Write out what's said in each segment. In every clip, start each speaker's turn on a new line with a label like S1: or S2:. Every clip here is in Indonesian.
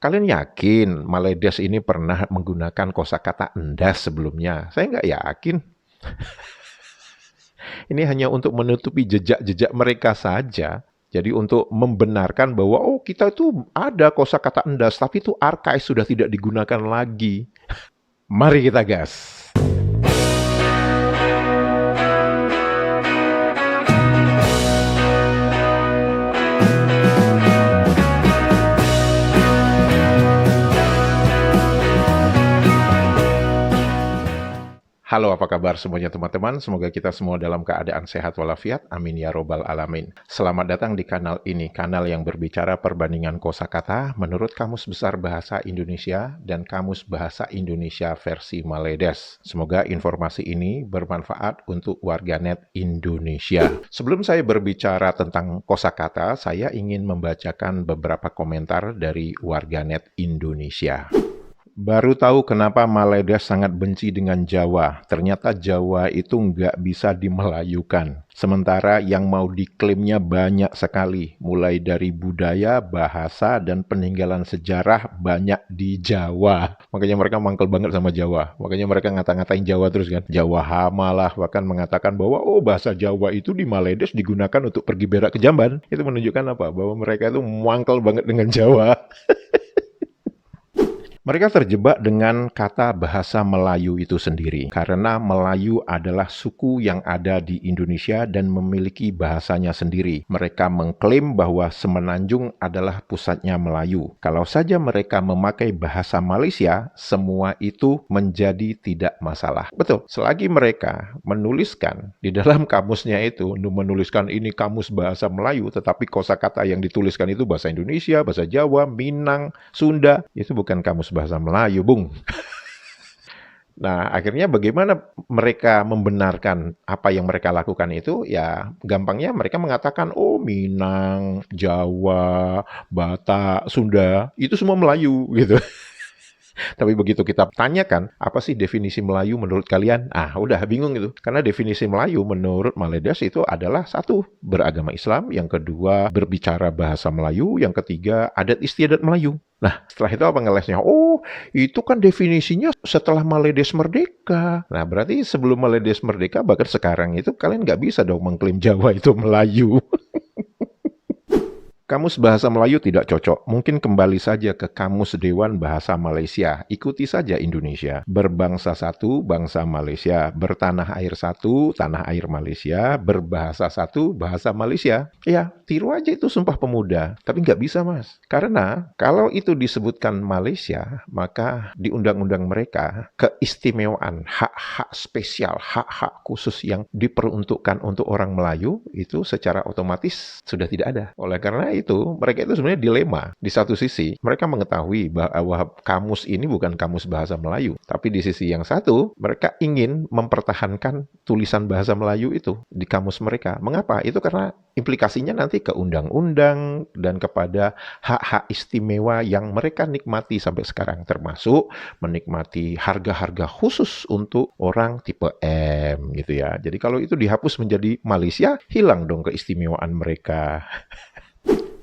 S1: Kalian yakin Maledes ini pernah menggunakan kosakata endas sebelumnya? Saya nggak yakin. Ini hanya untuk menutupi jejak-jejak mereka saja. Jadi untuk membenarkan bahwa kita itu ada kosakata endas, tapi itu archive sudah tidak digunakan lagi. Mari kita gas. Halo, apa kabar semuanya teman-teman? Semoga kita semua dalam keadaan sehat walafiat. Amin ya robbal alamin. Selamat datang di kanal ini, kanal yang berbicara perbandingan kosakata menurut Kamus Besar Bahasa Indonesia dan Kamus Bahasa Indonesia versi Maledes. Semoga informasi ini bermanfaat untuk warganet Indonesia. Sebelum saya berbicara tentang kosakata, saya ingin membacakan beberapa komentar dari warganet Indonesia. Baru tahu kenapa Maledes sangat benci dengan Jawa. Ternyata Jawa itu nggak bisa dimelayukan. Sementara yang mau diklaimnya banyak sekali. Mulai dari budaya, bahasa, dan peninggalan sejarah banyak di Jawa. Makanya mereka mangkel banget sama Jawa. Makanya mereka ngata-ngatain Jawa terus kan. Jawa hama lah. Bahkan mengatakan bahwa bahasa Jawa itu di Maledes digunakan untuk pergi berak ke Jamban. Itu menunjukkan apa? Bahwa mereka itu mangkel banget dengan Jawa. Mereka terjebak dengan kata bahasa Melayu itu sendiri, karena Melayu adalah suku yang ada di Indonesia dan memiliki bahasanya sendiri. Mereka mengklaim bahwa Semenanjung adalah pusatnya Melayu. Kalau saja mereka memakai bahasa Malaysia, semua itu menjadi tidak masalah. Betul, selagi mereka menuliskan di dalam kamusnya itu, menuliskan ini kamus bahasa Melayu, tetapi kosakata yang dituliskan itu bahasa Indonesia, bahasa Jawa, Minang, Sunda, itu bukan kamus bahasa Melayu, Bung. Nah, akhirnya bagaimana mereka membenarkan apa yang mereka lakukan itu? Ya, gampangnya mereka mengatakan, Minang, Jawa, Batak, Sunda, itu semua Melayu, gitu. Tapi begitu kita tanyakan, apa sih definisi Melayu menurut kalian? Udah bingung gitu. Karena definisi Melayu menurut Maledes itu adalah satu, beragama Islam. Yang kedua, berbicara bahasa Melayu. Yang ketiga, adat istiadat Melayu. Nah, setelah itu apa ngelesnya? Itu kan definisinya setelah Maledes merdeka. Nah, berarti sebelum Maledes merdeka, bahkan sekarang itu kalian nggak bisa dong mengklaim Jawa itu Melayu. Kamus Bahasa Melayu tidak cocok. Mungkin kembali saja ke Kamus Dewan Bahasa Malaysia. Ikuti saja Indonesia. Berbangsa satu, bangsa Malaysia. Bertanah air satu, tanah air Malaysia. Berbahasa satu, bahasa Malaysia. Ya, tiru aja itu Sumpah Pemuda. Tapi nggak bisa, Mas. Karena kalau itu disebutkan Malaysia, maka di undang-undang mereka, keistimewaan, hak-hak spesial, hak-hak khusus yang diperuntukkan untuk orang Melayu, itu secara otomatis sudah tidak ada. Oleh karena itu, mereka itu sebenarnya dilema. Di satu sisi, mereka mengetahui bahwa kamus ini bukan kamus bahasa Melayu. Tapi di sisi yang satu, mereka ingin mempertahankan tulisan bahasa Melayu itu di kamus mereka. Mengapa? Itu karena implikasinya nanti ke undang-undang dan kepada hak-hak istimewa yang mereka nikmati sampai sekarang. Termasuk menikmati harga-harga khusus untuk orang tipe M gitu ya. Jadi kalau itu dihapus menjadi Malaysia, hilang dong keistimewaan mereka.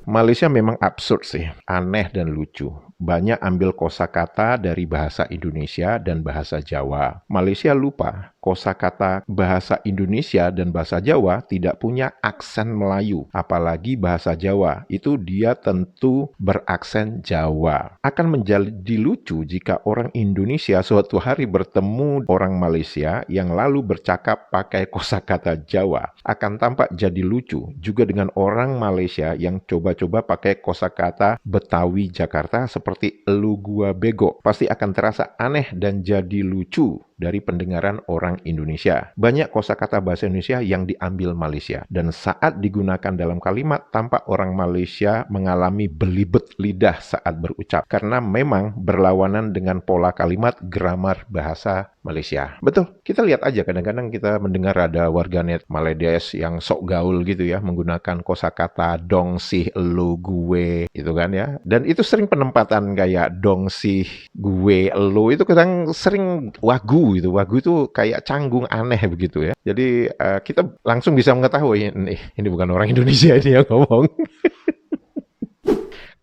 S1: Malaysia memang absurd sih, aneh dan lucu. Banyak ambil kosakata dari bahasa Indonesia dan bahasa Jawa. Malaysia lupa, kosakata bahasa Indonesia dan bahasa Jawa tidak punya aksen Melayu. Apalagi bahasa Jawa, itu dia tentu beraksen Jawa. Akan menjadi lucu jika orang Indonesia suatu hari bertemu orang Malaysia yang lalu bercakap pakai kosakata Jawa. Akan tampak jadi lucu juga dengan orang Malaysia yang coba-coba pakai kosakata Betawi Jakarta seperti elu gua bego. Pasti akan terasa aneh dan jadi lucu dari pendengaran orang Indonesia. Banyak kosakata bahasa Indonesia yang diambil Malaysia. Dan saat digunakan dalam kalimat, tampak orang Malaysia mengalami belibet lidah saat berucap. Karena memang berlawanan dengan pola kalimat gramar bahasa Malaysia. Betul, kita lihat aja kadang-kadang kita mendengar ada warganet Maledes yang sok gaul gitu ya, menggunakan kosakata dong sih elu gue gitu kan ya. Dan itu sering penempatan kayak dong sih gue elu itu kadang sering wagu itu. Wagu itu kayak canggung aneh begitu ya. Jadi kita langsung bisa mengetahui ini bukan orang Indonesia ini yang ngomong.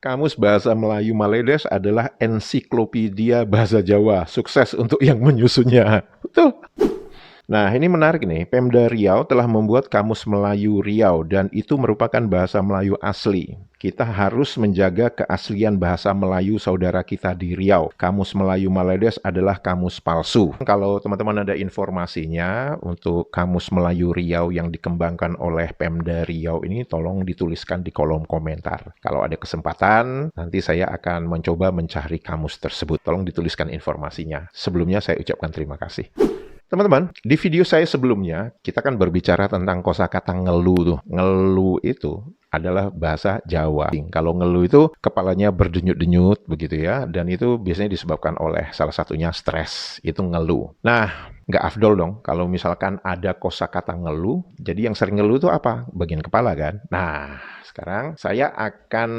S1: Kamus Bahasa Melayu Maledes adalah ensiklopedia bahasa Jawa. Sukses untuk yang menyusunnya. Betul. Nah, ini menarik nih. Pemda Riau telah membuat Kamus Melayu Riau dan itu merupakan bahasa Melayu asli. Kita harus menjaga keaslian bahasa Melayu saudara kita di Riau. Kamus Melayu Maledes adalah kamus palsu. Kalau teman-teman ada informasinya untuk Kamus Melayu Riau yang dikembangkan oleh Pemda Riau ini, tolong dituliskan di kolom komentar. Kalau ada kesempatan, nanti saya akan mencoba mencari kamus tersebut. Tolong dituliskan informasinya. Sebelumnya saya ucapkan terima kasih. Teman-teman, di video saya sebelumnya, kita kan berbicara tentang kosakata ngeluh tuh. Ngeluh itu adalah bahasa Jawa. Kalau ngeluh itu kepalanya berdenyut-denyut begitu ya, dan itu biasanya disebabkan oleh salah satunya stres, itu ngeluh. Nah, nggak afdol dong kalau misalkan ada kosakata ngeluh, jadi yang sering ngeluh itu apa? Bagian kepala kan? Nah, sekarang saya akan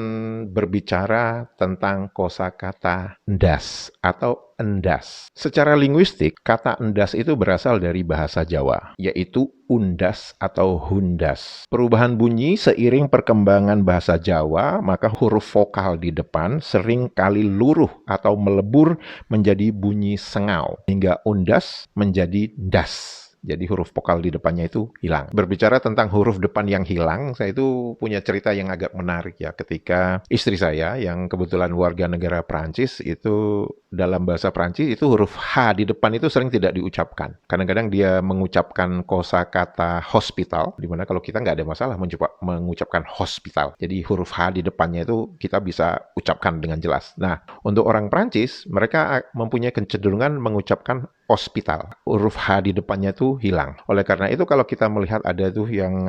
S1: berbicara tentang kosakata ndas atau endas. Secara linguistik, kata endas itu berasal dari bahasa Jawa, yaitu undas atau hundas. Perubahan bunyi seiring perkembangan bahasa Jawa, maka huruf vokal di depan sering kali luruh atau melebur menjadi bunyi sengau, hingga undas menjadi ndas. Jadi huruf vokal di depannya itu hilang. Berbicara tentang huruf depan yang hilang, saya itu punya cerita yang agak menarik ya. Ketika istri saya yang kebetulan warga negara Prancis itu dalam bahasa Prancis itu huruf H di depan itu sering tidak diucapkan. Kadang-kadang dia mengucapkan kosakata hospital, di mana kalau kita nggak ada masalah mengucapkan hospital. Jadi huruf H di depannya itu kita bisa ucapkan dengan jelas. Nah, untuk orang Prancis, mereka mempunyai kecenderungan mengucapkan hospital. Huruf H di depannya itu hilang. Oleh karena itu kalau kita melihat ada tuh yang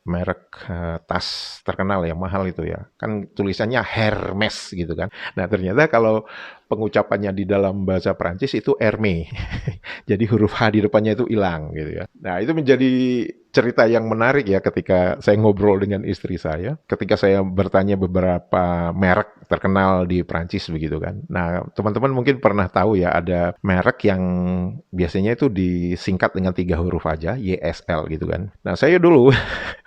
S1: merek tas terkenal yang mahal itu ya, kan tulisannya Hermes gitu kan. Nah, ternyata kalau pengucapannya di dalam bahasa Prancis itu Hermé. Jadi huruf H di depannya itu hilang gitu ya. Nah, itu menjadi cerita yang menarik ya ketika saya ngobrol dengan istri saya. Ketika saya bertanya beberapa merek terkenal di Prancis begitu kan. Nah, teman-teman mungkin pernah tahu ya ada merek yang biasanya itu disingkat dengan 3 huruf aja, YSL gitu kan. Nah, saya dulu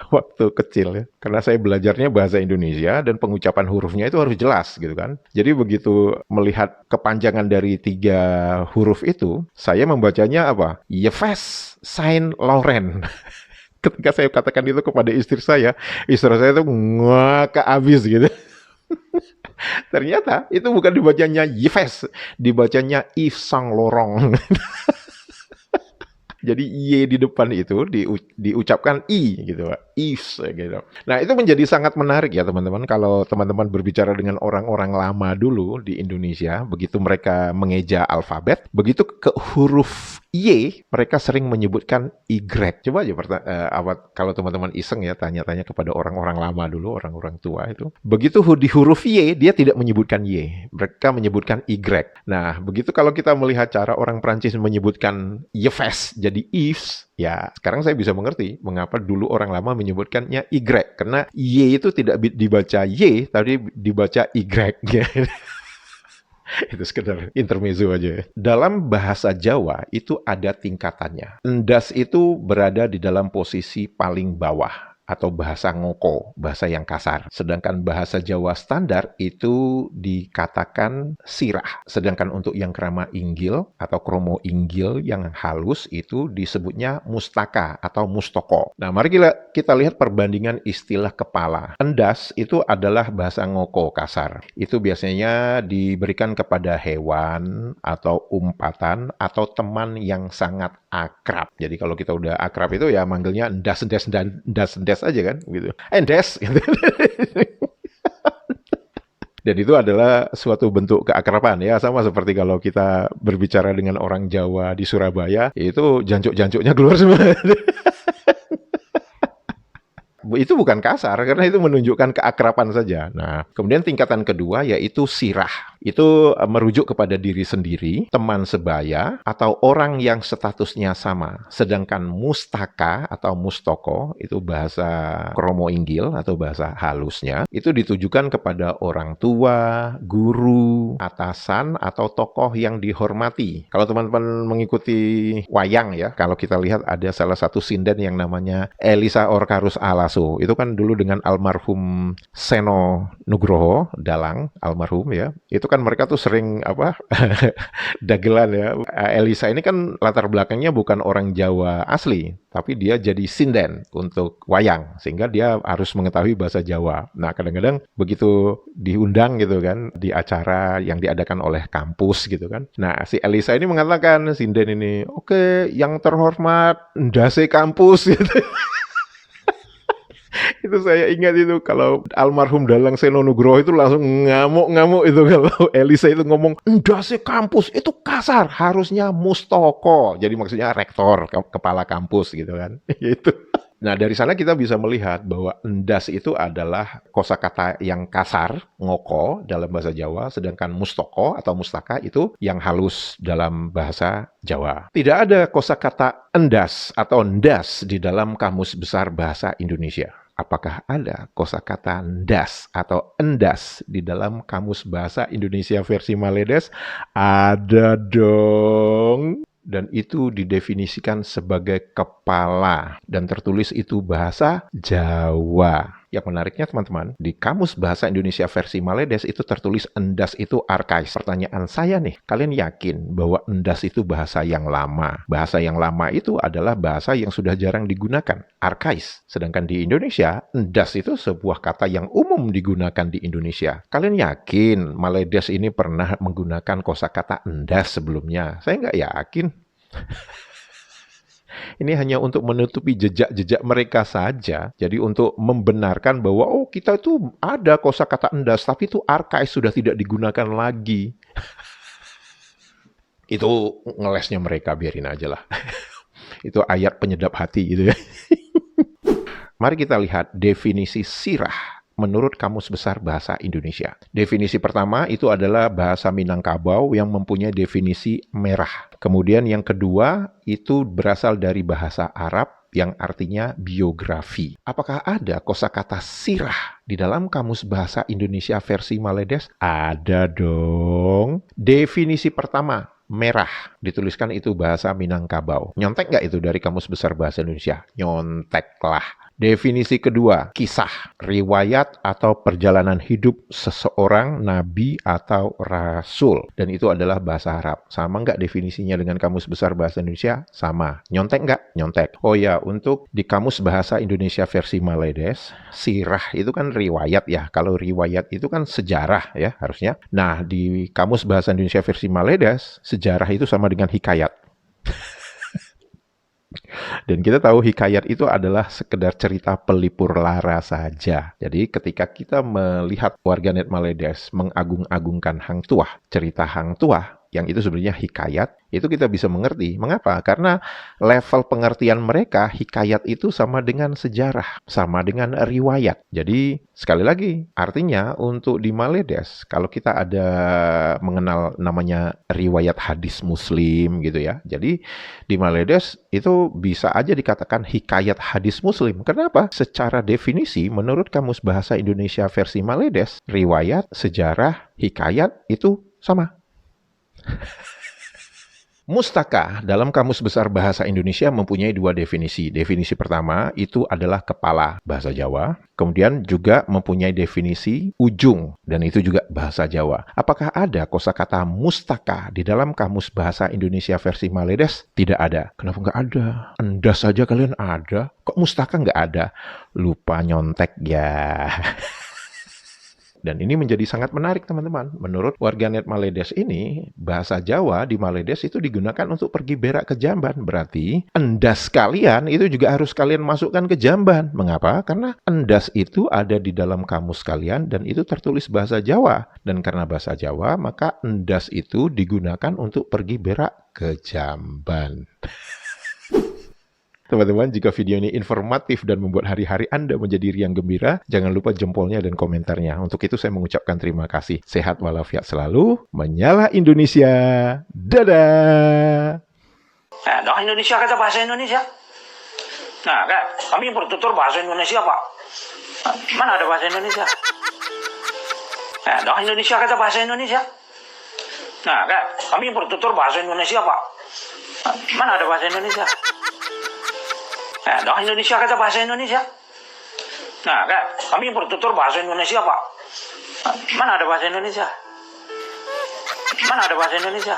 S1: waktu kecil ya, karena saya belajarnya bahasa Indonesia dan pengucapan hurufnya itu harus jelas gitu kan. Jadi begitu melihat kepanjangan dari 3 huruf itu, saya membacanya apa? Yves Saint Laurent. Ketika saya katakan itu kepada istri saya itu ngakak abis gitu. Ternyata itu bukan dibacanya Yves, dibacanya Yves Saint Laurent. Jadi Y di depan itu diucapkan I gitu Pak. Yves gitu. Nah, itu menjadi sangat menarik ya teman-teman kalau teman-teman berbicara dengan orang-orang lama dulu di Indonesia, begitu mereka mengeja alfabet, begitu ke huruf Y, mereka sering menyebutkan Y. Coba aja kalau teman-teman iseng ya tanya-tanya kepada orang-orang lama dulu, orang-orang tua itu. Begitu di huruf Y, dia tidak menyebutkan Y. Mereka menyebutkan Y. Nah, begitu kalau kita melihat cara orang Prancis menyebutkan Yves jadi Yves, ya sekarang saya bisa mengerti mengapa dulu orang lama menyebutkannya Y. Karena Y itu tidak dibaca Y, tapi dibaca Y. Itu sekedar intermezzo aja ya. Dalam bahasa Jawa itu ada tingkatannya. Endas itu berada di dalam posisi paling bawah atau bahasa ngoko, bahasa yang kasar. Sedangkan bahasa Jawa standar itu dikatakan sirah. Sedangkan untuk yang krama inggil atau kromo inggil yang halus itu disebutnya mustaka atau mustoko. Nah, mari kita lihat perbandingan istilah kepala. Endas itu adalah bahasa ngoko kasar. Itu biasanya diberikan kepada hewan atau umpatan atau teman yang sangat akrab. Jadi kalau kita udah akrab itu ya manggilnya endas aja kan gitu. Endes gitu. Dan itu adalah suatu bentuk keakraban ya, sama seperti kalau kita berbicara dengan orang Jawa di Surabaya, itu jancuk-jancuknya keluar semua. Itu bukan kasar, karena itu menunjukkan keakraban saja. Nah, kemudian tingkatan kedua yaitu sirah. Itu merujuk kepada diri sendiri, teman sebaya, atau orang yang statusnya sama. Sedangkan mustaka atau mustoko, itu bahasa Kromo Inggil atau bahasa halusnya, itu ditujukan kepada orang tua, guru, atasan, atau tokoh yang dihormati. Kalau teman-teman mengikuti wayang ya, kalau kita lihat ada salah satu sinden yang namanya Elisa Orkarus Alaso. Itu kan dulu dengan almarhum Seno Nugroho Dalang, almarhum ya. Itu kan mereka tuh sering dagelan ya. Elisa ini kan latar belakangnya bukan orang Jawa asli, tapi dia jadi sinden untuk wayang, sehingga dia harus mengetahui bahasa Jawa. Nah, kadang-kadang begitu diundang gitu kan, di acara yang diadakan oleh kampus gitu kan. Nah, si Elisa ini mengatakan, sinden ini, oke, yang terhormat, ndase kampus gitu. Itu saya ingat itu kalau almarhum Dalang Seno Nugroho itu langsung ngamuk-ngamuk itu kalau Elisa itu ngomong ndase kampus itu kasar, harusnya mustoko. Jadi maksudnya rektor, kepala kampus gitu kan. Itu. Nah, dari sana kita bisa melihat bahwa endas itu adalah kosakata yang kasar, ngoko dalam bahasa Jawa, sedangkan mustoko atau mustaka itu yang halus dalam bahasa Jawa. Tidak ada kosakata endas atau ndas di dalam Kamus Besar Bahasa Indonesia. Apakah ada kosakata ndas atau endas di dalam Kamus Bahasa Indonesia versi Maledes? Ada dong. Dan itu didefinisikan sebagai kepala dan tertulis itu bahasa Jawa. Yang menariknya teman-teman, di Kamus Bahasa Indonesia versi Maledes itu tertulis endas itu arkais. Pertanyaan saya nih, kalian yakin bahwa endas itu bahasa yang lama? Bahasa yang lama itu adalah bahasa yang sudah jarang digunakan, arkais. Sedangkan di Indonesia, endas itu sebuah kata yang umum digunakan di Indonesia. Kalian yakin Maledes ini pernah menggunakan kosakata endas sebelumnya? Saya nggak yakin. Ini hanya untuk menutupi jejak-jejak mereka saja. Jadi untuk membenarkan bahwa kita itu ada kosakata endas, tapi itu arkais sudah tidak digunakan lagi. Itu ngelesnya mereka, biarin aja lah. Itu ayat penyedap hati gitu ya. Mari kita lihat definisi sirah menurut Kamus Besar Bahasa Indonesia. Definisi pertama itu adalah bahasa Minangkabau yang mempunyai definisi merah. Kemudian yang kedua itu berasal dari bahasa Arab yang artinya biografi. Apakah ada kosakata sirah di dalam Kamus Bahasa Indonesia versi Maledes? Ada dong. Definisi pertama, merah. Dituliskan itu bahasa Minangkabau. Nyontek nggak itu dari Kamus Besar Bahasa Indonesia? Nyontek lah. Definisi kedua, kisah, riwayat atau perjalanan hidup seseorang, nabi atau rasul. Dan itu adalah bahasa Arab. Sama nggak definisinya dengan Kamus Besar Bahasa Indonesia? Sama. Nyontek nggak? Nyontek. Oh ya, untuk di Kamus Bahasa Indonesia versi Maledes, sirah itu kan riwayat ya. Kalau riwayat itu kan sejarah ya harusnya. Nah, di Kamus Bahasa Indonesia versi Maledes, sejarah itu sama dengan hikayat. Dan kita tahu hikayat itu adalah sekedar cerita pelipur lara saja. Jadi ketika kita melihat warganet Maledes mengagung-agungkan Hang Tuah, cerita Hang Tuah, yang itu sebenarnya hikayat, itu kita bisa mengerti. Mengapa? Karena level pengertian mereka, hikayat itu sama dengan sejarah, sama dengan riwayat. Jadi, sekali lagi, artinya untuk di Maledes, kalau kita ada mengenal namanya riwayat hadis Muslim gitu ya. Jadi, di Maledes itu bisa aja dikatakan hikayat hadis Muslim. Kenapa? Secara definisi, menurut Kamus Bahasa Indonesia versi Maledes, riwayat, sejarah, hikayat itu sama. Mustaka dalam Kamus Besar Bahasa Indonesia mempunyai dua definisi. Definisi pertama itu adalah kepala, bahasa Jawa. Kemudian juga mempunyai definisi ujung, dan itu juga bahasa Jawa. Apakah ada kosakata mustaka di dalam Kamus Bahasa Indonesia versi Maledes? Tidak ada. Kenapa nggak ada? Endas saja kalian ada. Kok mustaka nggak ada? Lupa nyontek ya. Dan ini menjadi sangat menarik teman-teman. Menurut warganet Maledes ini, bahasa Jawa di Maledes itu digunakan untuk pergi berak ke jamban. Berarti endas kalian itu juga harus kalian masukkan ke jamban. Mengapa? Karena endas itu ada di dalam kamus kalian dan itu tertulis bahasa Jawa. Dan karena bahasa Jawa, maka endas itu digunakan untuk pergi berak ke jamban. Teman-teman, jika video ini informatif dan membuat hari-hari Anda menjadi riang gembira, jangan lupa jempolnya dan komentarnya. Untuk itu saya mengucapkan terima kasih. Sehat walafiat selalu. Menyala Indonesia. Dadah!
S2: Nah, Indonesia kata bahasa Indonesia. Nah, kan, kami bertutur bahasa Indonesia, Pak. Mana ada bahasa Indonesia? Nah, Indonesia kata bahasa Indonesia. Nah, kan, kami bertutur bahasa Indonesia, Pak. Mana ada bahasa Indonesia? Nah, Indonesia kata bahasa Indonesia. Nah, kan, kami bertutur bahasa Indonesia, Pak. Mana ada bahasa Indonesia? Mana ada bahasa Indonesia?